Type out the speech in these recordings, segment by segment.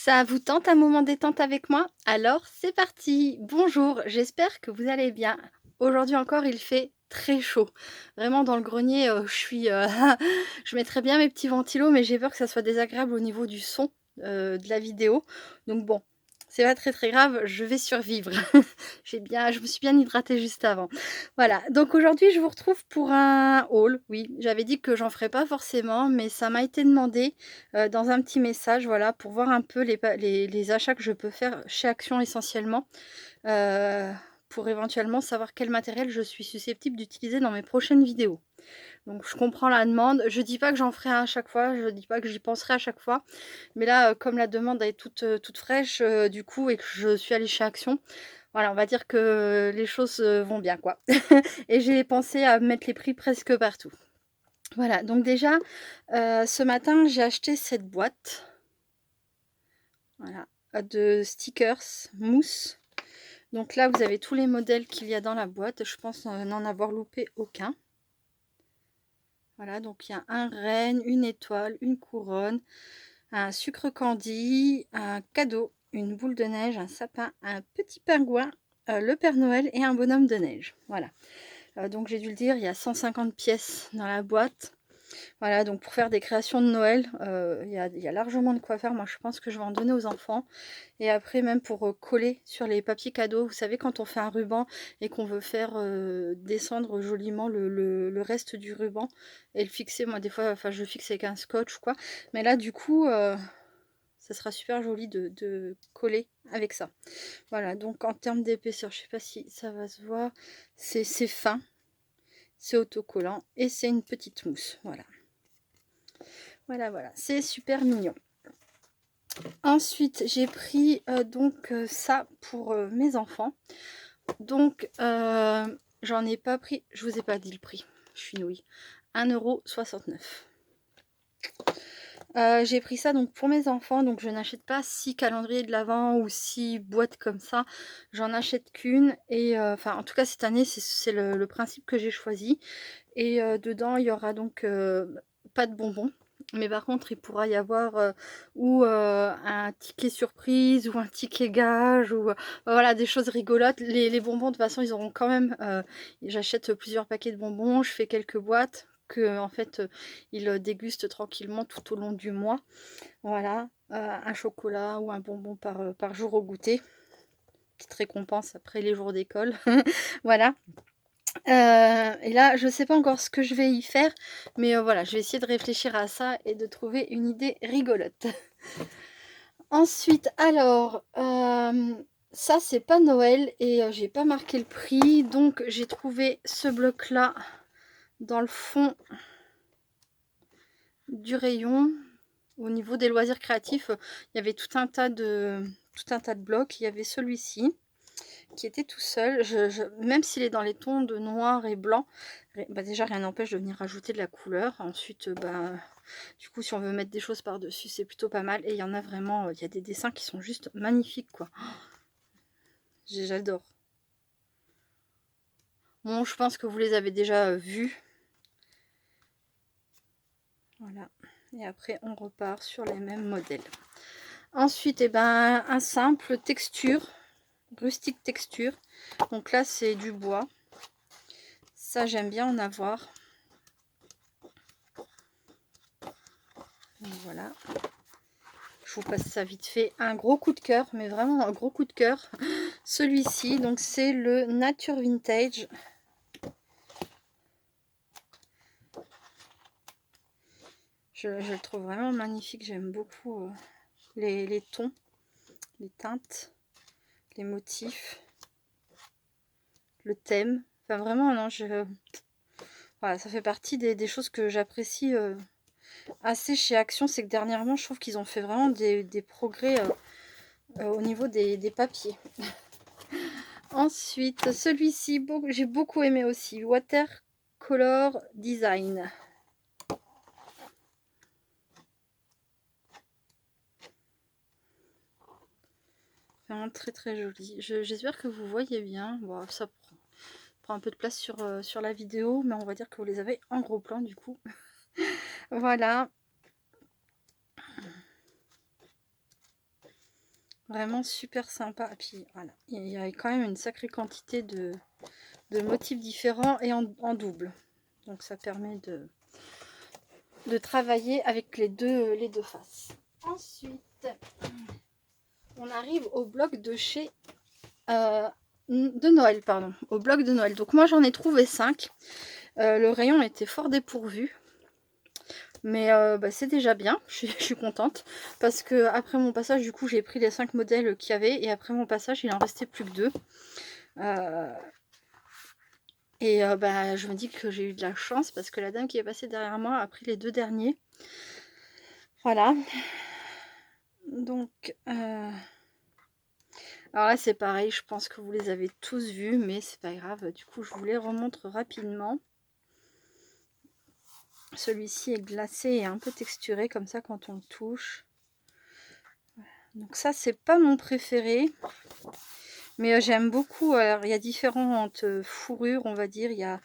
Ça vous tente un moment détente avec moi? Alors c'est parti! Bonjour, j'espère que vous allez bien. Aujourd'hui encore, il fait très chaud. Vraiment dans le grenier, je mettrais bien mes petits ventilos, mais j'ai peur que ça soit désagréable au niveau du son, de la vidéo. Donc bon, c'est pas très, très grave, je vais survivre. Je me suis bien hydratée juste avant. Voilà, donc aujourd'hui, je vous retrouve pour un haul. Oui, j'avais dit que j'en ferais pas forcément, mais ça m'a été demandé dans un petit message, voilà, pour voir un peu les achats que je peux faire chez Action essentiellement, heu, pour éventuellement savoir quel matériel je suis susceptible d'utiliser dans mes prochaines vidéos. Donc je comprends la demande, je dis pas que j'en ferai un à chaque fois, je dis pas que j'y penserai à chaque fois, mais là, comme la demande est toute fraîche, du coup et que je suis allée chez Action, voilà, on va dire que les choses, vont bien, quoi. Et j'ai pensé à mettre les prix presque partout. Voilà, donc déjà, ce matin, j'ai acheté cette boîte, voilà, de stickers mousse. Donc là, vous avez tous les modèles qu'il y a dans la boîte. Je pense, n'en avoir loupé aucun. Voilà, donc il y a un renne, une étoile, une couronne, un sucre candy, un cadeau, une boule de neige, un sapin, un petit pingouin, le Père Noël et un bonhomme de neige. Voilà, donc j'ai dû le dire, il y a 150 pièces dans la boîte. Voilà, donc pour faire des créations de Noël, il y a largement de quoi faire. Moi, je pense que je vais en donner aux enfants. Et après, même pour coller sur les papiers cadeaux, vous savez, quand on fait un ruban et qu'on veut faire descendre joliment le reste du ruban et le fixer, moi, des fois, enfin, je le fixe avec un scotch ou quoi. Mais là, du coup, ça sera super joli de coller avec ça. Voilà, donc en termes d'épaisseur, je sais pas si ça va se voir, c'est fin, c'est autocollant et c'est une petite mousse. Voilà. Voilà, voilà, c'est super mignon. Ensuite, j'ai pris donc ça pour mes enfants. Donc, j'en ai pas pris, je vous ai pas dit le prix, je suis nouille. 1,69 €. J'ai pris ça donc pour mes enfants, donc je n'achète pas 6 calendriers de l'Avent ou 6 boîtes comme ça. J'en achète qu'une et enfin en tout cas cette année c'est le principe que j'ai choisi. Et dedans il y aura donc pas de bonbons. Mais par contre, il pourra y avoir un ticket surprise ou un ticket gage ou voilà, des choses rigolotes. Les bonbons, de toute façon, ils auront quand même. J'achète plusieurs paquets de bonbons, je fais quelques boîtes que en fait ils dégustent tranquillement tout au long du mois. Voilà, un chocolat ou un bonbon par jour au goûter. Petite récompense après les jours d'école. Voilà. Et là, je sais pas encore ce que je vais y faire, mais voilà, je vais essayer de réfléchir à ça et de trouver une idée rigolote. Ensuite, alors, ça c'est pas Noël et j'ai pas marqué le prix, donc j'ai trouvé ce bloc-là dans le fond du rayon. Au niveau des loisirs créatifs, il y avait tout un tas de blocs. Il y avait celui-ci qui était tout seul. Même s'il est dans les tons de noir et blanc, bah déjà rien n'empêche de venir rajouter de la couleur. Ensuite, bah, du coup, si on veut mettre des choses par-dessus, c'est plutôt pas mal. Et il y en a vraiment, il y a des dessins qui sont juste magnifiques, quoi. J'adore. Bon, je pense que vous les avez déjà vus. Voilà. Et après, on repart sur les mêmes modèles. Ensuite, eh ben, un simple texture, rustique texture. Donc là, c'est du bois. Ça, j'aime bien en avoir. Donc voilà. Je vous passe ça vite fait. Un gros coup de cœur, mais vraiment un gros coup de cœur. Celui-ci, donc c'est le Nature Vintage. Je le trouve vraiment magnifique. J'aime beaucoup les tons, les teintes, les motifs, le thème. Enfin vraiment, non, voilà, ça fait partie des choses que j'apprécie assez chez Action. C'est que dernièrement, je trouve qu'ils ont fait vraiment des progrès au niveau des papiers. Ensuite, celui-ci, j'ai beaucoup aimé aussi. Watercolor Design. Vraiment très très joli. J'espère que vous voyez bien. Bon, ça prend un peu de place sur la vidéo, mais on va dire que vous les avez en gros plan du coup. Voilà. Vraiment super sympa. Et puis voilà, il y a quand même une sacrée quantité de motifs différents et en double. Donc ça permet de travailler avec les deux faces. Ensuite, on arrive au bloc de chez de Noël, pardon, au bloc de Noël. Donc moi j'en ai trouvé 5. Le rayon était fort dépourvu. Mais bah, c'est déjà bien, je suis contente. Parce que après mon passage, du coup, j'ai pris les 5 modèles qu'il y avait. Et après mon passage, il en restait plus que 2. Bah, je me dis que j'ai eu de la chance parce que la dame qui est passée derrière moi a pris les 2 derniers. Voilà. Donc, alors là, c'est pareil, je pense que vous les avez tous vus, mais c'est pas grave. Du coup, je vous les remontre rapidement. Celui-ci est glacé et un peu texturé, comme ça, quand on le touche. Donc ça, c'est pas mon préféré. Mais j'aime beaucoup. Alors, il y a différentes fourrures, on va dire. Il y a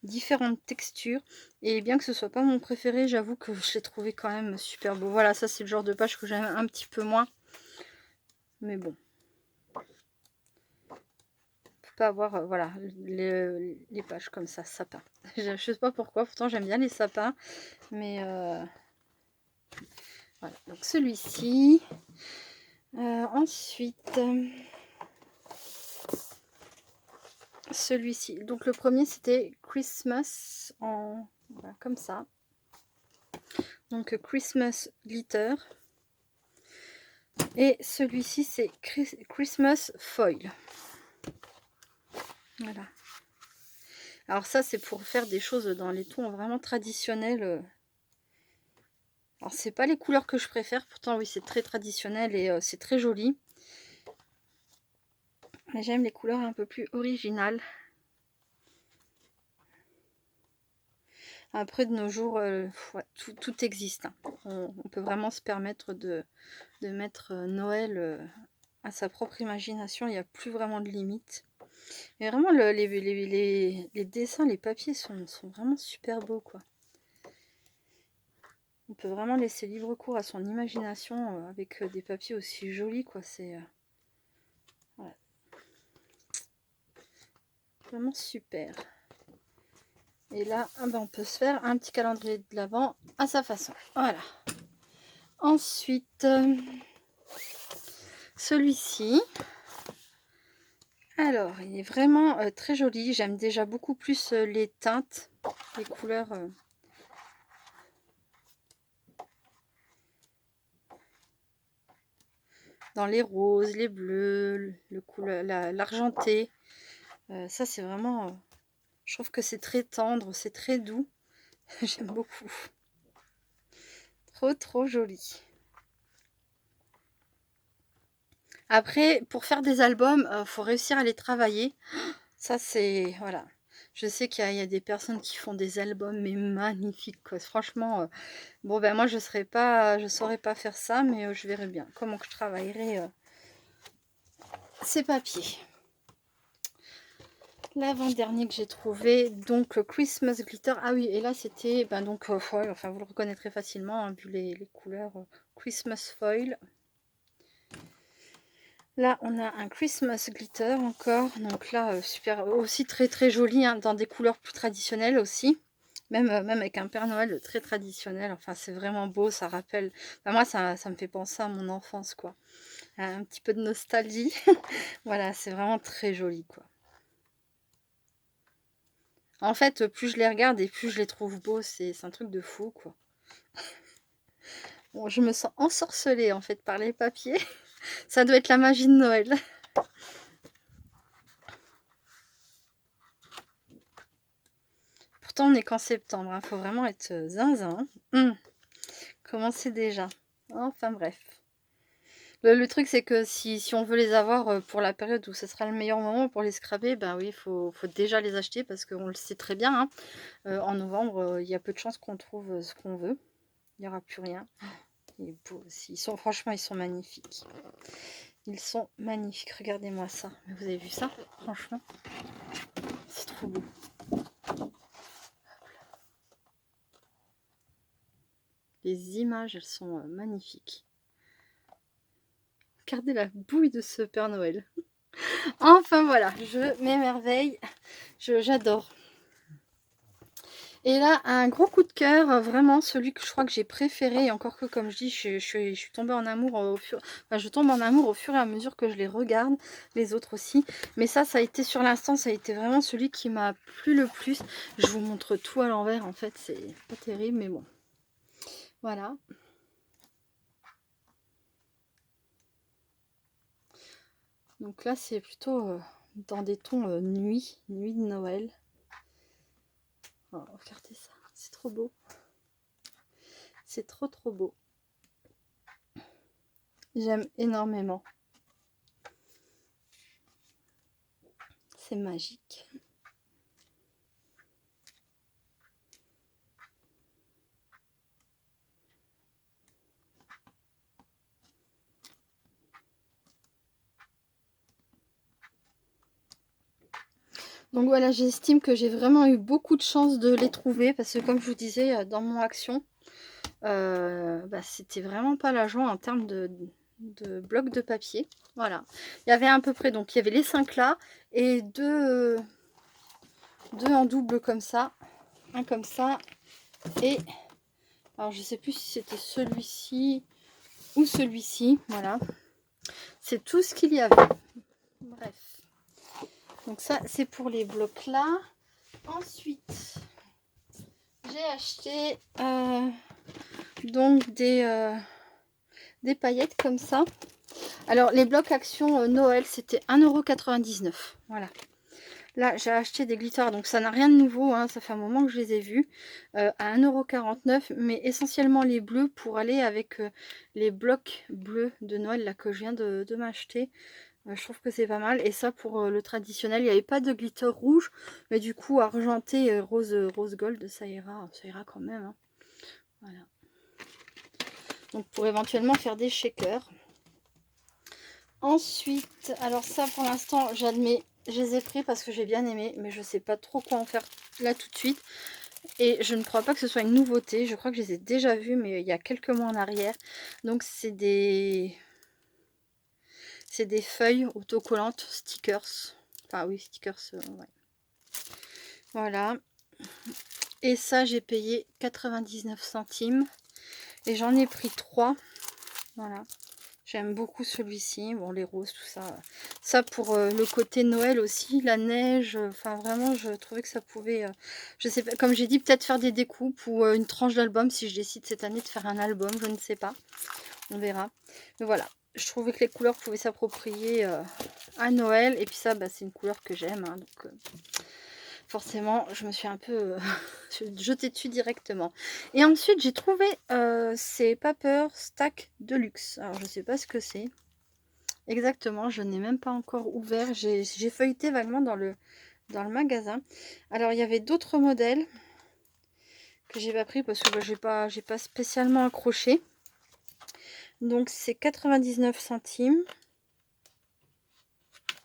différentes textures. Et bien que ce soit pas mon préféré, j'avoue que je l'ai trouvé quand même super beau. Voilà, ça, c'est le genre de page que j'aime un petit peu moins. Mais bon. Pas avoir voilà les pages comme ça, sapin. Je sais pas pourquoi, pourtant j'aime bien les sapins, mais voilà. Donc celui-ci. Ensuite, celui-ci. Donc le premier c'était Christmas en voilà, comme ça. Donc Christmas glitter. Et celui-ci c'est Christmas foil. Voilà. Alors ça c'est pour faire des choses dans les tons vraiment traditionnels. Alors c'est pas les couleurs que je préfère, pourtant oui c'est très traditionnel et c'est très joli. Mais j'aime les couleurs un peu plus originales. Après de nos jours, ouais, tout existe. Hein. On peut vraiment se permettre de mettre Noël à sa propre imagination. Il n'y a plus vraiment de limites. Et vraiment les dessins, les papiers sont vraiment super beaux quoi. On peut vraiment laisser libre cours à son imagination avec des papiers aussi jolis quoi. C'est voilà. Vraiment super. Et là, ben, on peut se faire un petit calendrier de l'Avent à sa façon. Voilà. Ensuite, celui-ci. Alors, il est vraiment très joli. J'aime déjà beaucoup plus les teintes, les couleurs. Dans les roses, les bleus, l'argenté. Ça, c'est vraiment... je trouve que c'est très tendre, c'est très doux. J'aime beaucoup. Trop joli. Après, pour faire des albums, faut réussir à les travailler. Ça, c'est... Voilà. Je sais qu'il y a des personnes qui font des albums, mais magnifiques, quoi. Franchement, bon, ben moi, je saurais pas faire ça, mais je verrai bien comment que je travaillerai ces papiers. L'avant-dernier que j'ai trouvé, donc Christmas Glitter. Ah oui, et là, c'était, ben donc, foil, enfin, vous le reconnaîtrez facilement, hein, vu les couleurs Christmas Foil. Là, on a un Christmas Glitter encore. Donc là, super, aussi très joli, hein, dans des couleurs plus traditionnelles aussi. Même avec un Père Noël très traditionnel. Enfin, c'est vraiment beau, ça rappelle... Enfin, moi, ça me fait penser à mon enfance, quoi. Un petit peu de nostalgie. Voilà, c'est vraiment très joli, quoi. En fait, plus je les regarde et plus je les trouve beaux. C'est un truc de fou, quoi. Bon, je me sens ensorcelée, en fait, par les papiers. Ça doit être la magie de Noël. Pourtant, on n'est qu'en septembre. Hein. Faut vraiment être zinzin. Comment c'est déjà. Enfin, bref. Le truc, c'est que si on veut les avoir pour la période où ce sera le meilleur moment pour les scraper, ben oui, faut déjà les acheter parce qu'on le sait très bien. Hein. En novembre, il y a peu de chances qu'on trouve ce qu'on veut. Il n'y aura plus rien. Il est beau aussi. Franchement, ils sont magnifiques. Ils sont magnifiques. Regardez-moi ça. Vous avez vu ça? Franchement, c'est trop beau. Les images, elles sont magnifiques. regardez la bouille de ce Père Noël. Enfin voilà, je m'émerveille, j'adore. Et là, un gros coup de cœur, vraiment celui que je crois que j'ai préféré, et encore que comme je dis, je suis tombée en amour enfin, je tombe en amour au fur et à mesure que je les regarde, les autres aussi. Mais ça a été sur l'instant, ça a été vraiment celui qui m'a plu le plus. Je vous montre tout à l'envers, en fait, c'est pas terrible, mais bon. Voilà. Donc là, c'est plutôt dans des tons nuit de Noël. Oh, regardez ça, c'est trop beau. C'est trop beau. J'aime énormément. C'est magique. Donc voilà, j'estime que j'ai vraiment eu beaucoup de chance de les trouver parce que comme je vous disais dans mon action, c'était vraiment pas la joie en termes de blocs de papier. Voilà, il y avait à peu près, donc il y avait les 5 là et deux en double comme ça, un comme ça et alors je sais plus si c'était celui-ci ou celui-ci. Voilà, c'est tout ce qu'il y avait. Bref, donc ça c'est pour les blocs là. Ensuite, j'ai acheté donc des paillettes comme ça. Alors les blocs action Noël, c'était 1,99 €. Voilà. Là j'ai acheté des glitters, donc ça n'a rien de nouveau, hein, ça fait un moment que je les ai vus, à 1,49 €, mais essentiellement les bleus pour aller avec les blocs bleus de Noël là que je viens de m'acheter. Je trouve que c'est pas mal. Et ça pour le traditionnel, il n'y avait pas de glitter rouge, mais du coup argenté, rose gold, ça ira quand même, hein. Voilà. Donc pour éventuellement faire des shakers. Ensuite, alors ça pour l'instant, j'admets, je les ai pris parce que j'ai bien aimé, mais je sais pas trop quoi en faire là tout de suite. Et je ne crois pas que ce soit une nouveauté. Je crois que je les ai déjà vus, mais il y a quelques mois en arrière. Donc c'est des feuilles autocollantes, stickers. Enfin oui, stickers, ouais. Voilà. Et ça, j'ai payé 99 centimes. Et j'en ai pris 3. Voilà. J'aime beaucoup celui-ci. Bon, les roses, tout ça. Ça pour le côté Noël aussi. La neige. Enfin, vraiment, je trouvais que ça pouvait... je sais pas, comme j'ai dit, peut-être faire des découpes ou une tranche d'album si je décide cette année de faire un album. Je ne sais pas. On verra. Mais voilà. Je trouvais que les couleurs pouvaient s'approprier à Noël. Et puis ça, c'est une couleur que j'aime. Hein, donc... forcément, je me suis un peu jetée dessus directement. Et ensuite, j'ai trouvé ces Paper Stack Deluxe. Alors, je sais pas ce que c'est. Exactement, je n'ai même pas encore ouvert. J'ai feuilleté vaguement dans le magasin. Alors, il y avait d'autres modèles que j'ai pas pris parce que j'ai pas spécialement accroché. Donc, c'est 99 centimes.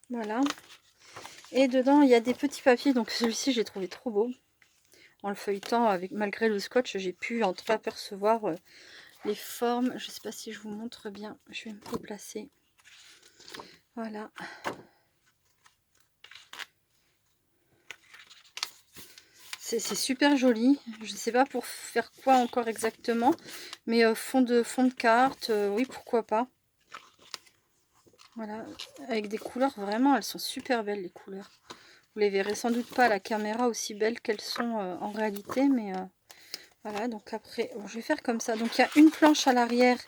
Voilà. Et dedans, il y a des petits papiers. Donc, celui-ci, j'ai trouvé trop beau. En le feuilletant, malgré le scotch, j'ai pu entreapercevoir les formes. Je ne sais pas si je vous montre bien. Je vais me replacer. Voilà. C'est super joli. Je ne sais pas pour faire quoi encore exactement. Mais fond de carte, oui, pourquoi pas. Voilà. Avec des couleurs, vraiment, elles sont super belles, les couleurs. Vous les verrez sans doute pas à la caméra aussi belles qu'elles sont en réalité. Mais voilà, donc après, bon, je vais faire comme ça. Donc il y a une planche à l'arrière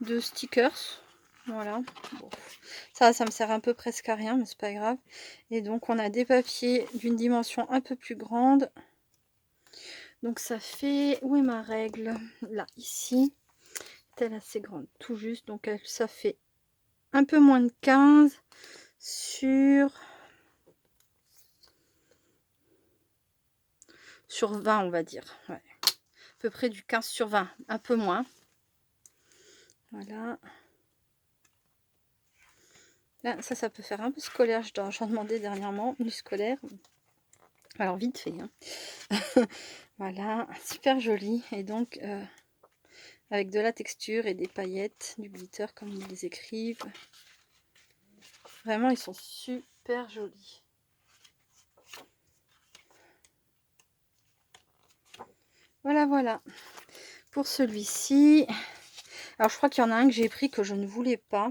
de stickers. Voilà. Bon. Ça me sert un peu presque à rien, mais c'est pas grave. Et donc on a des papiers d'une dimension un peu plus grande. Donc ça fait... où est ma règle? Là, ici. Elle est assez grande, tout juste. Donc ça fait un peu moins de 15 sur 20, on va dire. Ouais. À peu près du 15 sur 20, un peu moins. Voilà. Là, ça peut faire un peu scolaire. J'en demandais dernièrement du scolaire. Alors vite fait. Hein. Voilà, super joli. Et donc avec de la texture et des paillettes, du glitter comme ils les écrivent. Vraiment, ils sont super jolis. Voilà, voilà. Pour celui-ci. Alors, je crois qu'il y en a un que j'ai pris que je ne voulais pas.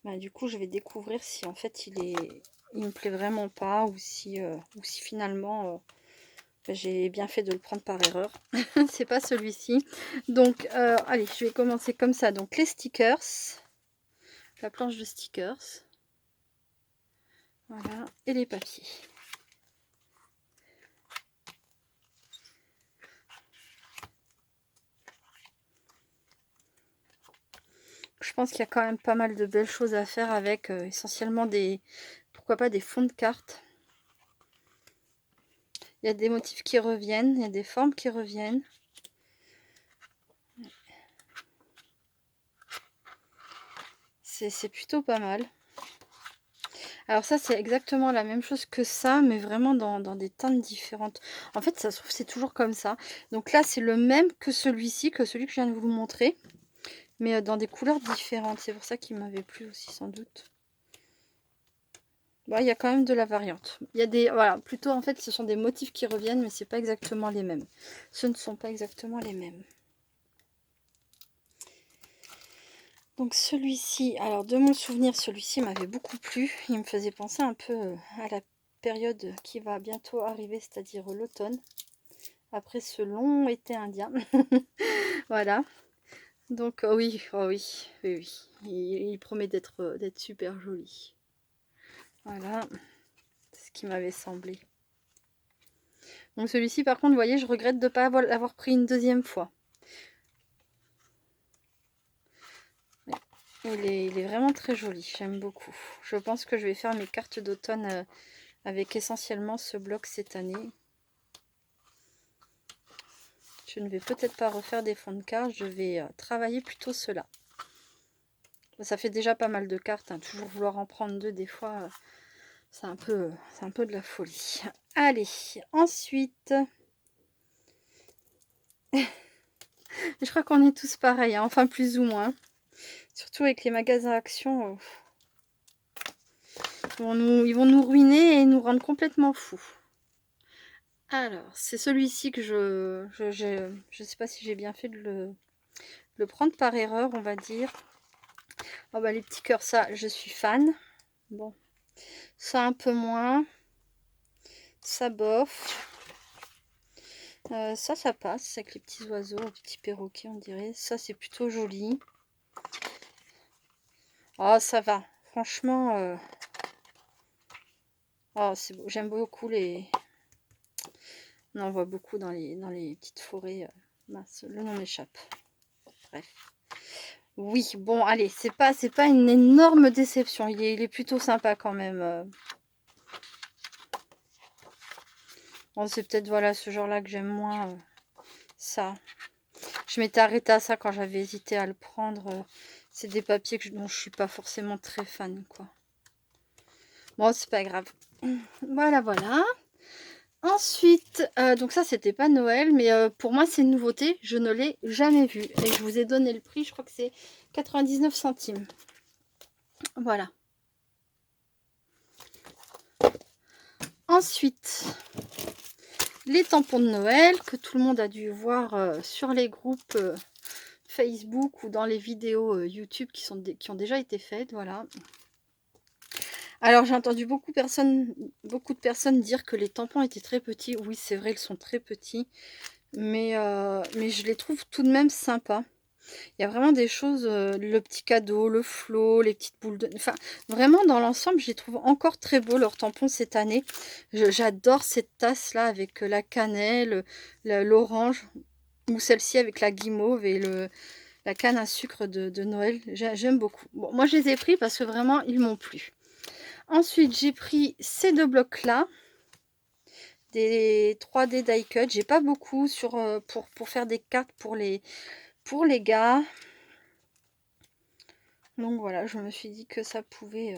Bah, du coup, je vais découvrir si en fait il me plaît vraiment pas ou si finalement j'ai bien fait de le prendre par erreur. C'est pas celui-ci. Donc, allez, je vais commencer comme ça. Donc, les stickers. La planche de stickers. Voilà. Et les papiers. Je pense qu'il y a quand même pas mal de belles choses à faire avec essentiellement pourquoi pas des fonds de cartes. Il y a des motifs qui reviennent, il y a des formes qui reviennent. C'est plutôt pas mal. Alors ça, c'est exactement la même chose que ça, mais vraiment dans des teintes différentes. En fait, ça se trouve, c'est toujours comme ça. Donc là, c'est le même que celui-ci, que celui que je viens de vous montrer, mais dans des couleurs différentes. C'est pour ça qu'il m'avait plu aussi, sans doute. Bon, il y a quand même de la variante. Il y a des... Voilà, plutôt, en fait, ce sont des motifs qui reviennent, mais c'est pas exactement les mêmes. Ce ne sont pas exactement les mêmes. Donc celui-ci, alors de mon souvenir, celui-ci m'avait beaucoup plu. Il me faisait penser un peu à la période qui va bientôt arriver, c'est-à-dire l'automne. Après ce long été indien. Voilà. Donc oui, oh oui, oui, oui. Il promet d'être super joli. Voilà. C'est ce qui m'avait semblé. Donc celui-ci, par contre, vous voyez, je regrette de ne pas l'avoir pris une deuxième fois. Il est vraiment très joli, j'aime beaucoup. Je pense que je vais faire mes cartes d'automne avec essentiellement ce bloc cette année. Je ne vais peut-être pas refaire des fonds de cartes, je vais travailler plutôt cela. Ça fait déjà pas mal de cartes, hein. Toujours vouloir en prendre deux des fois, c'est un peu de la folie. Allez, ensuite, je crois qu'on est tous pareils, hein, enfin plus ou moins. Surtout avec les magasins Action, ils vont nous ruiner et nous rendre complètement fous. Alors, c'est celui-ci que je sais pas si j'ai bien fait de le prendre par erreur, on va dire. Oh bah les petits cœurs, ça, je suis fan. Bon, ça un peu moins. Ça bof. Ça passe avec les petits oiseaux, les petits perroquets, on dirait. Ça, c'est plutôt joli. Oh, ça va. Franchement, oh, c'est beau. J'aime beaucoup les... On en voit beaucoup dans les petites forêts. Mince, le nom m'échappe. Bref. Oui, bon, allez, c'est pas une énorme déception. Il est plutôt sympa quand même. Bon, c'est peut-être, voilà, ce genre-là que j'aime moins. Ça. Je m'étais arrêtée à ça quand j'avais hésité à le prendre. C'est des papiers dont je suis pas forcément très fan, quoi. Bon, c'est pas grave. Voilà, voilà. Ensuite, donc ça, c'était pas Noël, mais pour moi, c'est une nouveauté. Je ne l'ai jamais vu. Et je vous ai donné le prix, je crois que c'est 99 centimes. Voilà. Ensuite, les tampons de Noël que tout le monde a dû voir sur les groupes Facebook ou dans les vidéos YouTube qui ont déjà été faites. Voilà. Alors, j'ai entendu beaucoup de personnes dire que les tampons étaient très petits. Oui, c'est vrai, ils sont très petits. Mais je les trouve tout de même sympas. Il y a vraiment des choses, le petit cadeau, le flot, les petites boules de... Enfin, vraiment, dans l'ensemble, je les trouve encore très beaux, leurs tampons, cette année. J'adore cette tasse-là avec la cannelle, l'orange, ou celle-ci avec la guimauve et la canne à sucre de Noël. J'aime beaucoup. Bon, moi, je les ai pris parce que vraiment, ils m'ont plu. Ensuite, j'ai pris ces deux blocs-là, des 3D die cut. J'ai pas beaucoup pour faire des cartes pour les gars. Donc voilà, je me suis dit que ça pourrait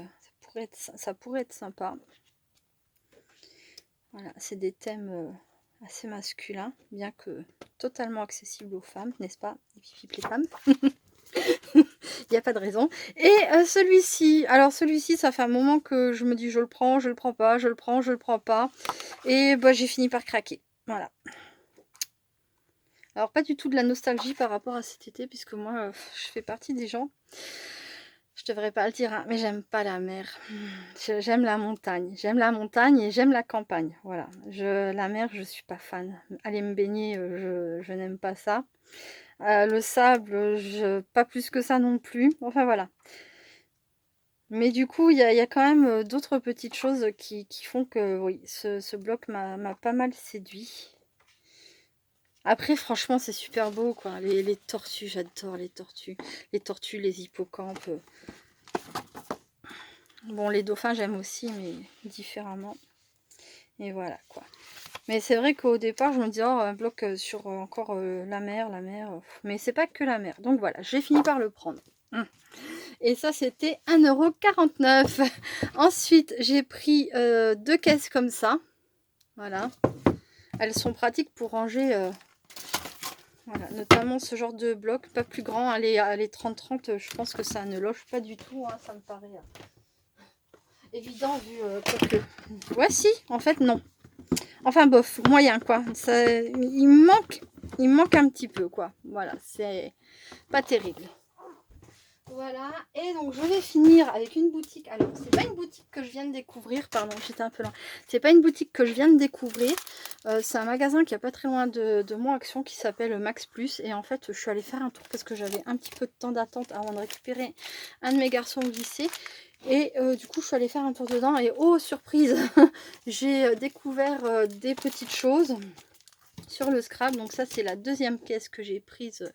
être sympa. Voilà, c'est des thèmes assez masculin, bien que totalement accessible aux femmes, n'est-ce pas, les pipipes les femmes. Il n'y a pas de raison. Et celui-ci, alors celui-ci, ça fait un moment que je me dis je le prends, je le prends pas, je le prends, je le prends pas. Et bah, j'ai fini par craquer. Voilà. Alors pas du tout de la nostalgie par rapport à cet été, puisque moi, je fais partie des gens, je devrais pas le dire, hein, mais j'aime pas la mer. J'aime la montagne. J'aime la montagne et j'aime la campagne. Voilà. La mer, je suis pas fan. Aller me baigner, je n'aime pas ça. Le sable, pas plus que ça non plus. Enfin voilà. Mais du coup, il y a quand même d'autres petites choses qui font que oui, ce bloc m'a pas mal séduit. Après, franchement, c'est super beau, quoi. Les tortues, j'adore les tortues. Les tortues, les hippocampes. Bon, les dauphins, j'aime aussi, mais différemment. Et voilà, quoi. Mais c'est vrai qu'au départ, je me disais, oh, un bloc sur encore la mer. Mais c'est pas que la mer. Donc voilà, j'ai fini par le prendre. Et ça, c'était 1,49 €. Ensuite, j'ai pris 2 caisses comme ça. Voilà. Elles sont pratiques pour ranger... voilà, notamment ce genre de bloc, pas plus grand, hein, les 30-30, je pense que ça ne loge pas du tout, hein, ça me paraît évident vu que... Ouais si, en fait non. Enfin bof, moyen quoi, ça, il manque un petit peu quoi, voilà, c'est pas terrible. Voilà, et donc je vais finir avec une boutique. Alors, c'est pas une boutique que je viens de découvrir, pardon, j'étais un peu lent. C'est pas une boutique que je viens de découvrir. C'est un magasin qui est pas très loin de mon action qui s'appelle Max Plus. Et en fait, je suis allée faire un tour parce que j'avais un petit peu de temps d'attente avant de récupérer un de mes garçons au lycée. Et du coup, je suis allée faire un tour dedans. Et oh, surprise, j'ai découvert des petites choses sur le scrap. Donc ça, c'est la deuxième caisse que j'ai prise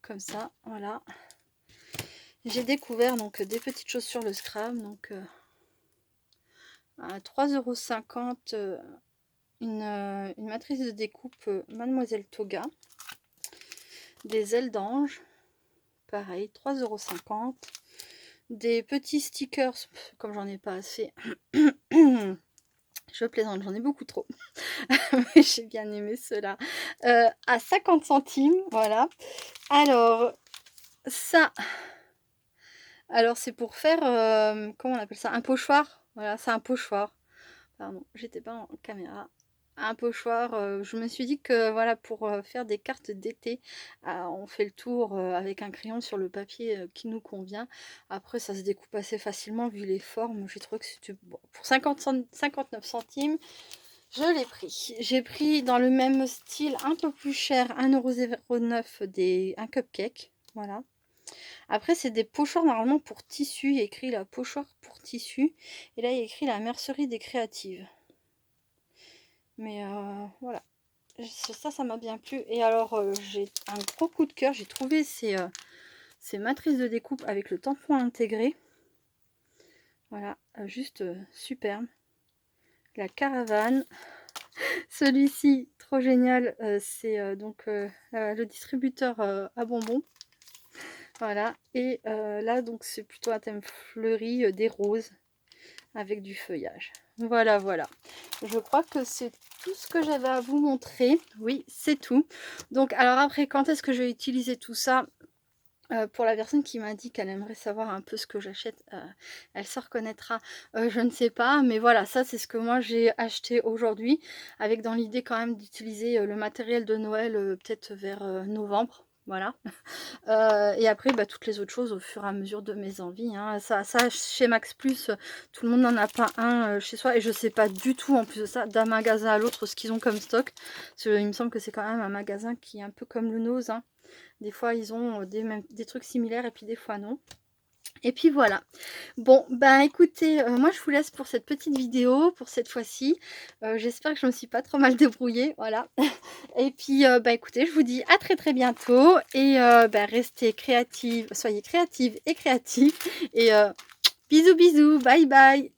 comme ça, voilà. J'ai découvert donc des petites choses sur le scrap, donc à 3,50 € une matrice de découpe Mademoiselle Toga, des ailes d'ange, pareil, 3,50 €, des petits stickers, comme j'en ai pas assez, je plaisante, j'en ai beaucoup trop, mais j'ai bien aimé ceux-là, à 50 centimes, voilà. Alors, ça... Alors c'est pour faire, comment on appelle ça? Un pochoir. Voilà, c'est un pochoir. Pardon, j'étais pas en caméra. Un pochoir, je me suis dit que voilà, pour faire des cartes d'été, on fait le tour avec un crayon sur le papier qui nous convient. Après, ça se découpe assez facilement vu les formes. J'ai trouvé que c'était bon. Pour 59 centimes, je l'ai pris. J'ai pris dans le même style, un peu plus cher, 1,09 € un cupcake. Voilà. Après, c'est des pochoirs normalement pour tissu. Il y a écrit la pochoir pour tissu. Et là, il y a écrit la mercerie des créatives. Mais voilà. Ça m'a bien plu. Et alors, j'ai un gros coup de cœur. J'ai trouvé ces matrices de découpe avec le tampon intégré. Voilà, juste superbe. La caravane. Celui-ci, trop génial. C'est donc le distributeur à bonbons. Voilà, et là donc c'est plutôt un thème fleuri, des roses avec du feuillage. Voilà, voilà. Je crois que c'est tout ce que j'avais à vous montrer. Oui, c'est tout. Donc alors après, quand est-ce que je vais utiliser tout ça? Pour la personne qui m'a dit qu'elle aimerait savoir un peu ce que j'achète, elle se reconnaîtra, je ne sais pas, mais voilà, ça c'est ce que moi j'ai acheté aujourd'hui, avec dans l'idée quand même d'utiliser le matériel de Noël peut-être vers novembre. Voilà. Et après, bah, toutes les autres choses au fur et à mesure de mes envies. Hein. Ça, chez Max Plus, tout le monde n'en a pas un chez soi. Et je sais pas du tout, en plus de ça, d'un magasin à l'autre, ce qu'ils ont comme stock. Parce il me semble que c'est quand même un magasin qui est un peu comme le nôtre. Hein. Des fois, ils ont des trucs similaires et puis des fois, non. Et puis voilà. Bon, ben écoutez, moi je vous laisse pour cette petite vidéo, pour cette fois-ci. J'espère que je me suis pas trop mal débrouillée, voilà. Et puis, bah écoutez, je vous dis à très très bientôt. Et bah, restez créatives, soyez créatives et créatifs. Et bisous bisous, bye bye.